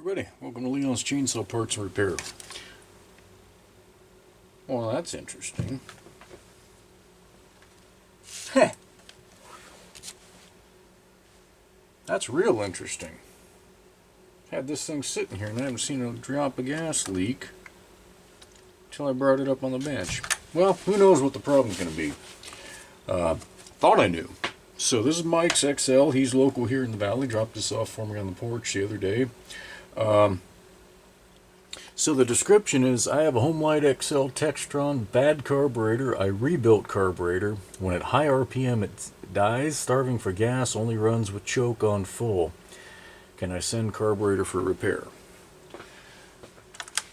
Everybody, welcome to Leon's Chainsaw Parts and Repair. Well, that's interesting. Heh. That's real interesting. Had this thing sitting here and I haven't seen a drop of gas leak until I brought it up on the bench. Well, who knows what the problem's going to be. Thought I knew. So this is Mike's XL. He's local here in the valley. Dropped this off for me on the porch the other day. So the description is, I have a Homelite XL Textron, bad carburetor. I rebuilt carburetor. When at high RPM it dies, starving for gas, only runs with choke on full. Can I send carburetor for repair?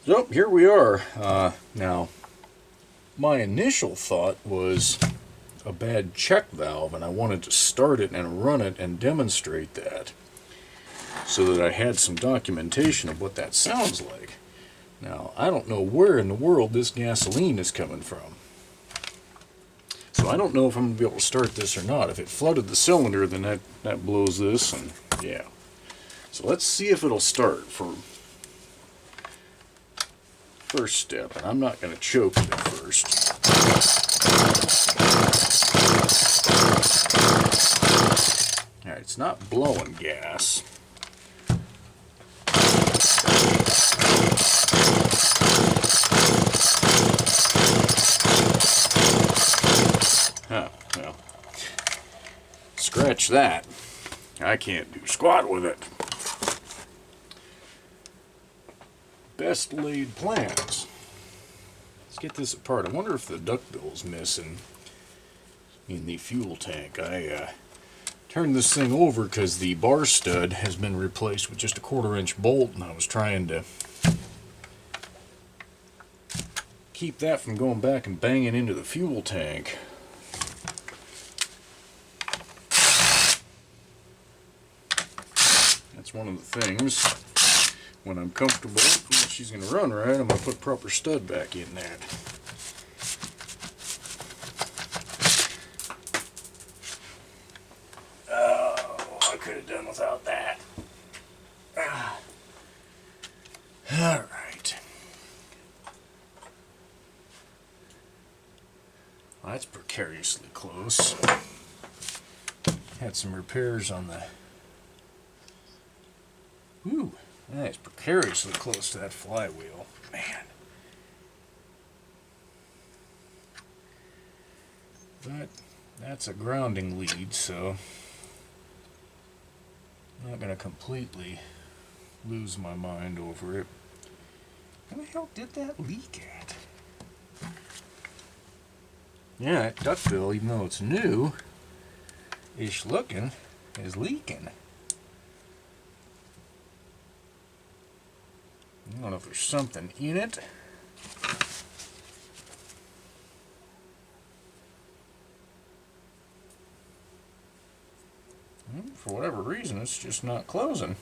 So here we are. Now, my initial thought was a bad check valve, and I wanted to start it and run it and demonstrate that, so that I had some documentation of what that sounds like. Now, I don't know where in the world this gasoline is coming from. So I don't know if I'm going to be able to start this or not. If it flooded the cylinder, then that blows this, and yeah. So let's see if it'll start for first step. And I'm not going to choke it at first. Alright, it's not blowing gas. Huh, well, scratch that. I can't do squat with it. Best laid plans. Let's get this apart. I wonder if the duckbill is missing in the fuel tank. I turned this thing over because the bar stud has been replaced with just a 1/4-inch bolt, and I was trying to keep that from going back and banging into the fuel tank. That's one of the things. When I'm comfortable that she's going to run right, I'm going to put proper stud back in that. Oh, I could have done without that. Alright. Well, that's precariously close. Had some repairs on the... Ooh, that's precariously close to that flywheel. Man. But that's a grounding lead, so I'm not going to completely lose my mind over it. Where the hell did that leak at? Yeah, that duckbill, even though it's new-ish looking, is leaking. I don't know if there's something in it. For whatever reason, it's just not closing.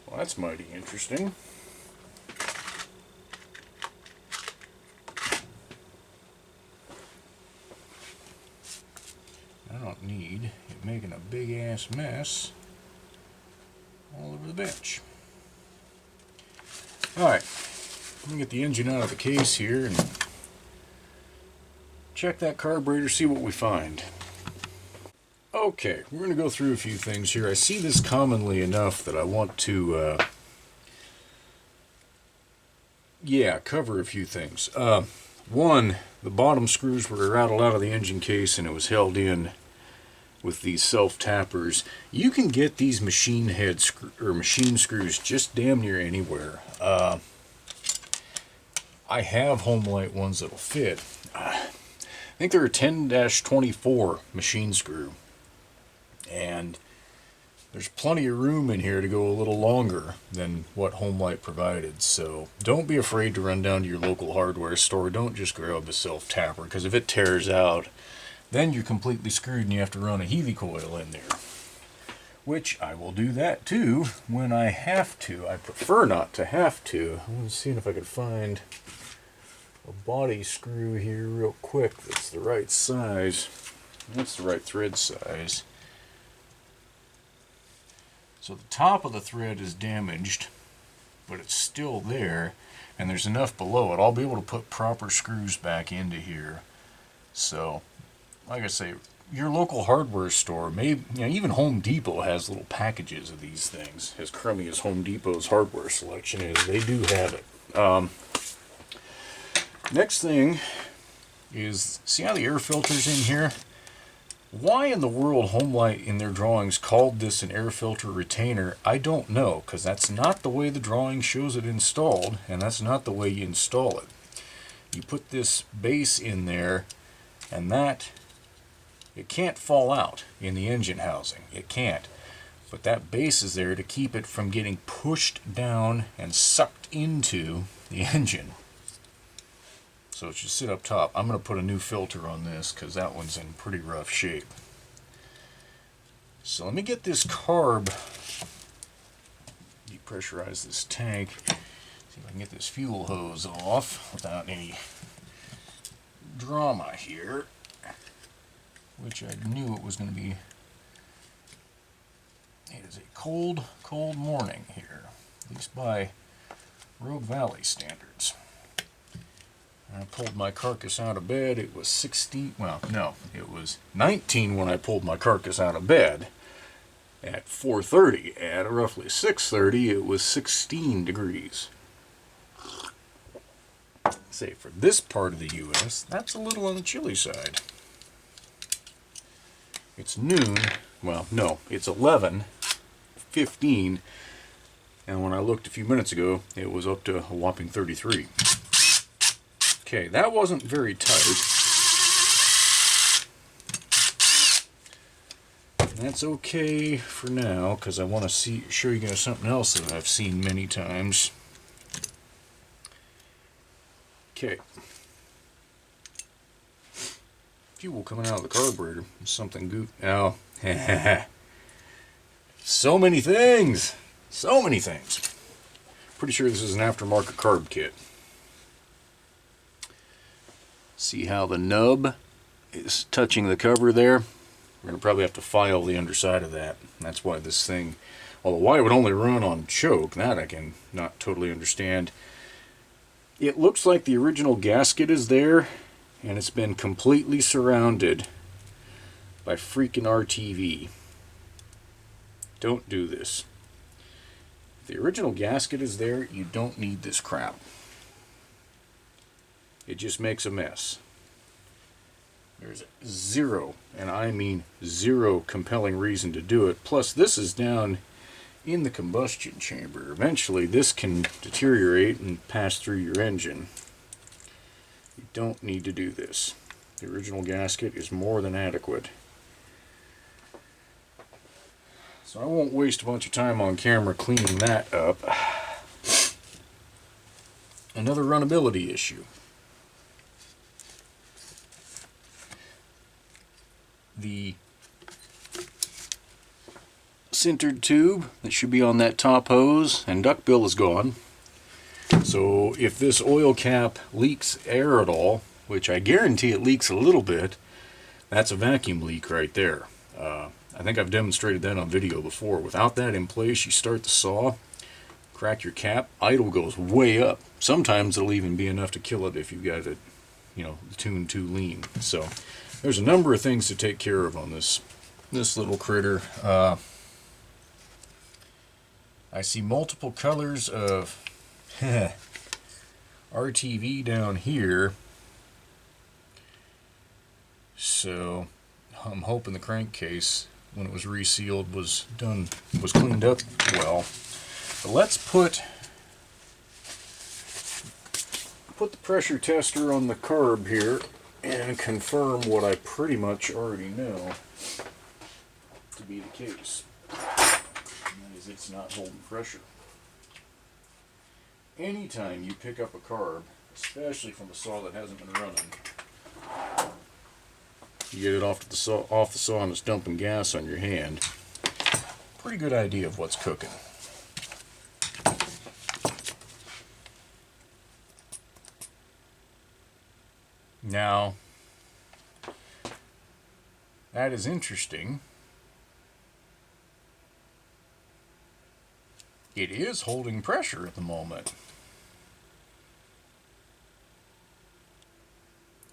Well, that's mighty interesting. I don't need it making a big ass mess all over the bench. Alright, let me get the engine out of the case here and check that carburetor, see what we find. Okay, we're going to go through a few things here. I see this commonly enough that I want to cover a few things. One, the bottom screws were rattled out of the engine case and it was held in with these self-tappers. You can get these machine screws just damn near anywhere. I have Homelite ones that'll fit. I think they're a 10-24 machine screw, and there's plenty of room in here to go a little longer than what Homelite provided. So don't be afraid to run down to your local hardware store. Don't just grab a self-tapper, because if it tears out, then you're completely screwed and you have to run a Healy coil in there. Which I will do that too when I have to. I prefer not to have to. I'm going to see if I can find a body screw here real quick that's the right size. That's the right thread size. So the top of the thread is damaged, but it's still there, and there's enough below it. I'll be able to put proper screws back into here. So, like I say, your local hardware store, maybe, even Home Depot has little packages of these things. As crummy as Home Depot's hardware selection is, they do have it. Next thing is, see how the air filter's in here? Why in the world Homelite in their drawings called this an air filter retainer, I don't know, because that's not the way the drawing shows it installed, and that's not the way you install it. You put this base in there, and it can't fall out in the engine housing. It can't. But that base is there to keep it from getting pushed down and sucked into the engine. So it should sit up top. I'm going to put a new filter on this because that one's in pretty rough shape. So let me get this carb, depressurize this tank, see if I can get this fuel hose off without any drama here, which I knew it was going to be. It is a cold, cold morning here, at least by Rogue Valley standards. I pulled my carcass out of bed. It was 16, well, no, it was 19 when I pulled my carcass out of bed at 4:30. At roughly 6:30, it was 16 degrees. Say, for this part of the U.S., that's a little on the chilly side. It's noon, well, no, it's 11:15, and when I looked a few minutes ago, it was up to a whopping 33. Okay, that wasn't very tight. That's okay for now, because I want to show you guys something else that I've seen many times. Okay. Fuel coming out of the carburetor. Something goop. Oh, so many things! So many things! Pretty sure this is an aftermarket carb kit. See how the nub is touching the cover there? We're going to probably have to file the underside of that. That's why this thing, although why it would only run on choke, that I can not totally understand. It looks like the original gasket is there, and it's been completely surrounded by freaking RTV. Don't do this. If the original gasket is there, you don't need this crap. It just makes a mess. There's zero, and I mean zero, compelling reason to do it. Plus, this is down in the combustion chamber. Eventually, this can deteriorate and pass through your engine. You don't need to do this. The original gasket is more than adequate. So I won't waste a bunch of time on camera cleaning that up. Another runnability issue. The sintered tube that should be on that top hose and duckbill is gone. So if this oil cap leaks air at all, which I guarantee it leaks a little bit, that's a vacuum leak right there. I think I've demonstrated that on video before. Without that in place, you start the saw, crack your cap, idle goes way up. Sometimes it'll even be enough to kill it if you've got it, tuned too lean. So there's a number of things to take care of on this little critter. I see multiple colors of RTV down here, so I'm hoping the crankcase, when it was resealed, was cleaned up well. But let's put the pressure tester on the carb here and confirm what I pretty much already know to be the case. And that is, it's not holding pressure. Anytime you pick up a carb, especially from a saw that hasn't been running, you get it off the saw and it's dumping gas on your hand. Pretty good idea of what's cooking. Now, that is interesting It is holding pressure at the moment.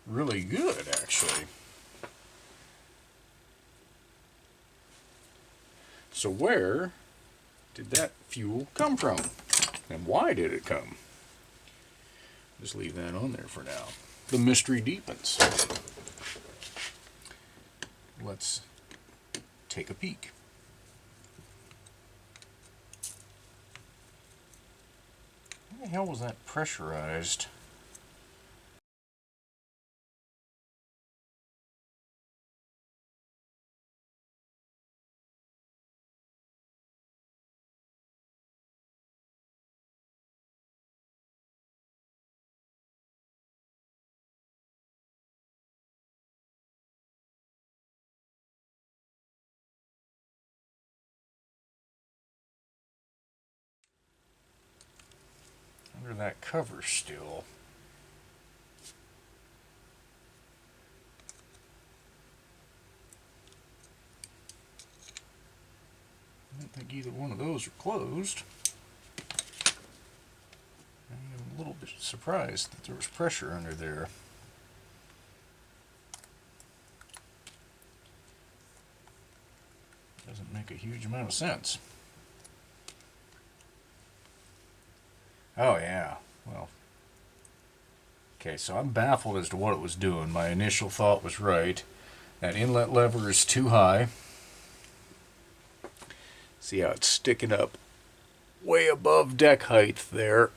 Really good, actually. So where did that fuel come from? And why did it come? Just leave that on there for now. The mystery deepens. Let's take a peek. How the hell was that pressurized? Under that cover still. I don't think either one of those are closed. I'm a little bit surprised that there was pressure under there. Doesn't make a huge amount of sense. Oh yeah, well. Okay, so I'm baffled as to what it was doing. My initial thought was right. That inlet lever is too high. See how it's sticking up way above deck height there.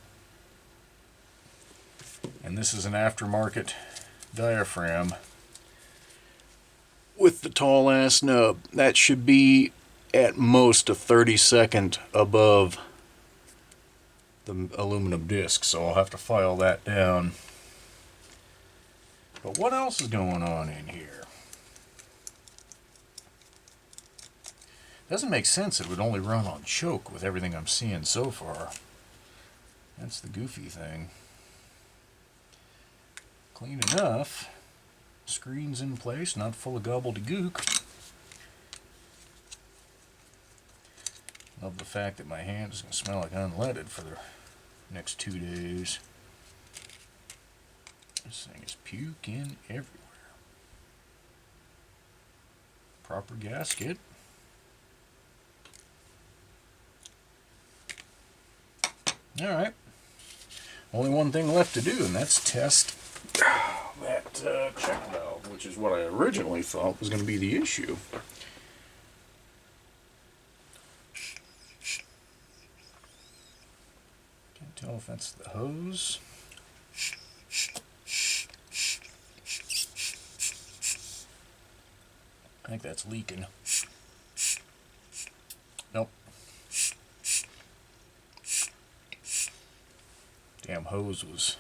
And this is an aftermarket diaphragm with the tall ass nub. That should be at most a 32nd above the aluminum disc, so I'll have to file that down. But what else is going on in here? Doesn't make sense it would only run on choke with everything I'm seeing so far. That's the goofy thing. Clean enough. Screen's in place, not full of gobbledygook. Love the fact that my hand is going to smell like unleaded for the next 2 days. This thing is puking everywhere. Proper gasket. Alright. Only one thing left to do, and that's test that check valve, which is what I originally thought was going to be the issue. Can't tell if that's the hose. I think that's leaking. Nope. Damn hose was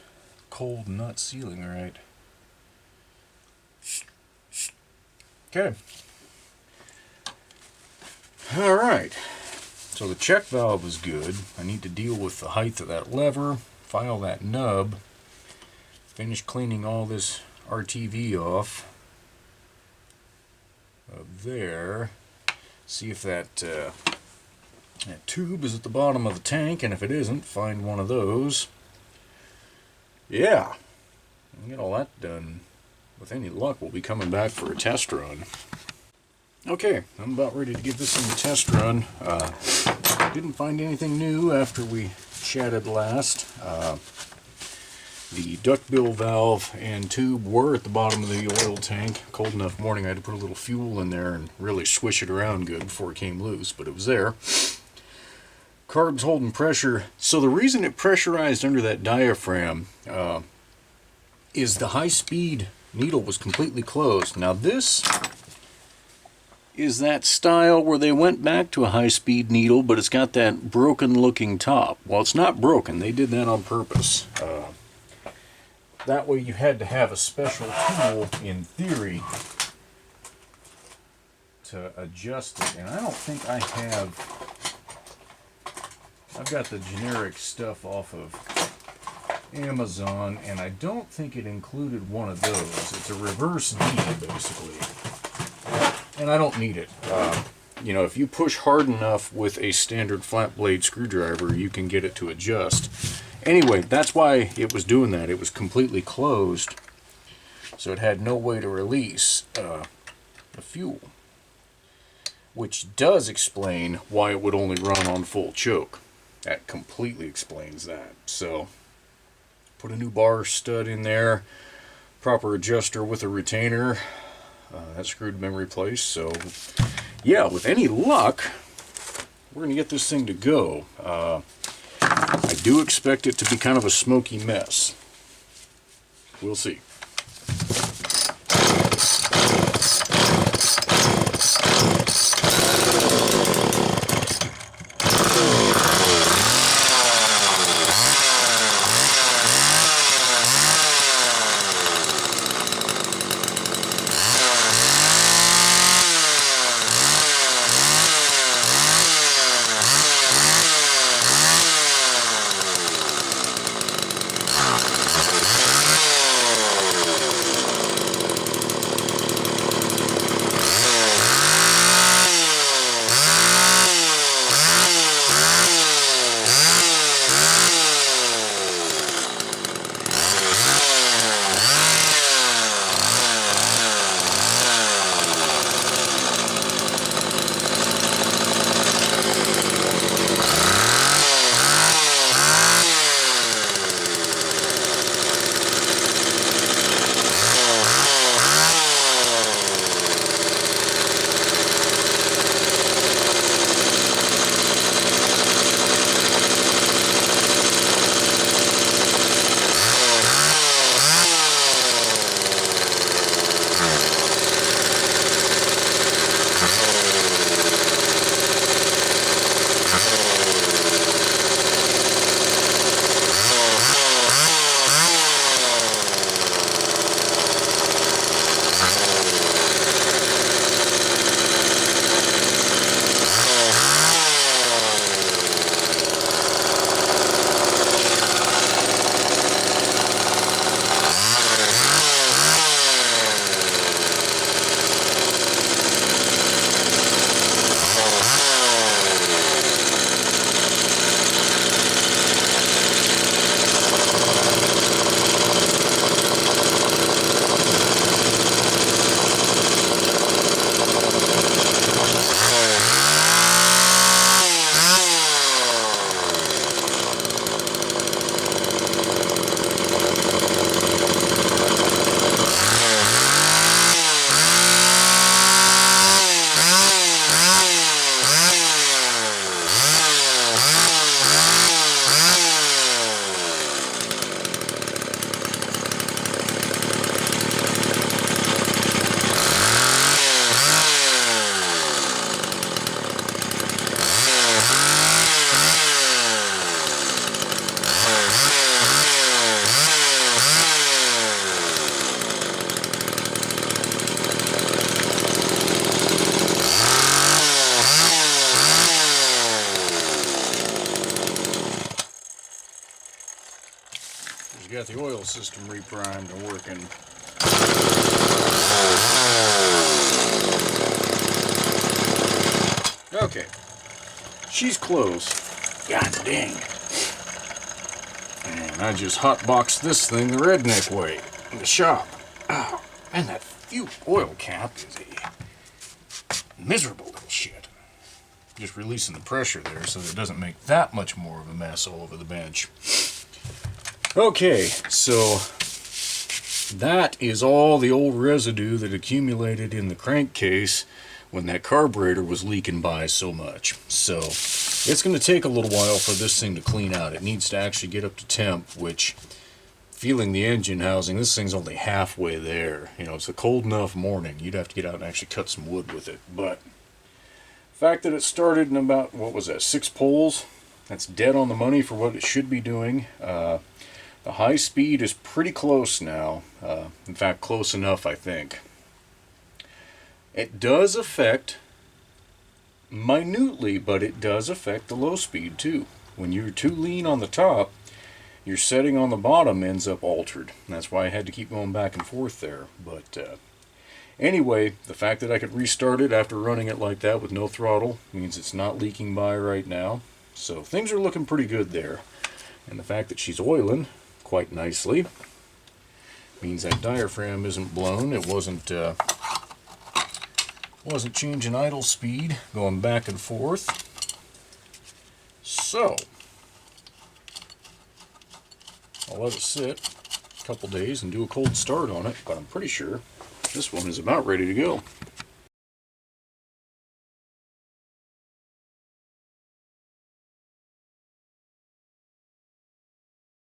cold and not sealing right. Okay. Alright. So the check valve is good. I need to deal with the height of that lever, file that nub, finish cleaning all this RTV off of there, see if that tube is at the bottom of the tank, and if it isn't, find one of those. Yeah, and get all that done. With any luck, we'll be coming back for a test run. Okay, I'm about ready to give this one a test run. Didn't find anything new after we chatted last. The duckbill valve and tube were at the bottom of the oil tank. Cold enough morning, I had to put a little fuel in there and really swish it around good before it came loose, but it was there. Carb's holding pressure. So the reason it pressurized under that diaphragm is the high-speed needle was completely closed. Now this is that style where they went back to a high-speed needle, but it's got that broken-looking top. Well, it's not broken. They did that on purpose. That way you had to have a special tool, in theory, to adjust it. And I don't think I have... I've got the generic stuff off of Amazon, and I don't think it included one of those. It's a reverse D, basically. And I don't need it. you know, if you push hard enough with a standard flat blade screwdriver, you can get it to adjust. Anyway, that's why it was doing that. It was completely closed, so it had no way to release the fuel, which does explain why it would only run on full choke. That completely explains that. So put a new bar stud in there, proper adjuster with a retainer. That screwed had been replaced. So yeah, with any luck, we're going to get this thing to go. I do expect it to be kind of a smoky mess. We'll see. Got the oil system reprimed and working. Okay, she's close. God dang. And I just hotboxed this thing the redneck way in the shop. Oh, and that oil cap is a miserable little shit. Just releasing the pressure there so that it doesn't make that much more of a mess all over the bench. Okay, so that is all the old residue that accumulated in the crankcase when that carburetor was leaking by so much. So it's going to take a little while for this thing to clean out. It needs to actually get up to temp, which, feeling the engine housing, this thing's only halfway there. You know, it's a cold enough morning. You'd have to get out and actually cut some wood with it. But the fact that it started in about, what was that, 6 poles, that's dead on the money for what it should be doing. The high speed is pretty close now. In fact, close enough, I think. It does affect, minutely, but it does affect the low speed too. When you're too lean on the top, your setting on the bottom ends up altered. And that's why I had to keep going back and forth there. But Anyway, the fact that I could restart it after running it like that with no throttle means it's not leaking by right now. So things are looking pretty good there. And the fact that she's oiling quite nicely means that diaphragm isn't blown. It wasn't changing idle speed, going back and forth. So I'll let it sit a couple days and do a cold start on it, but I'm pretty sure this one is about ready to go.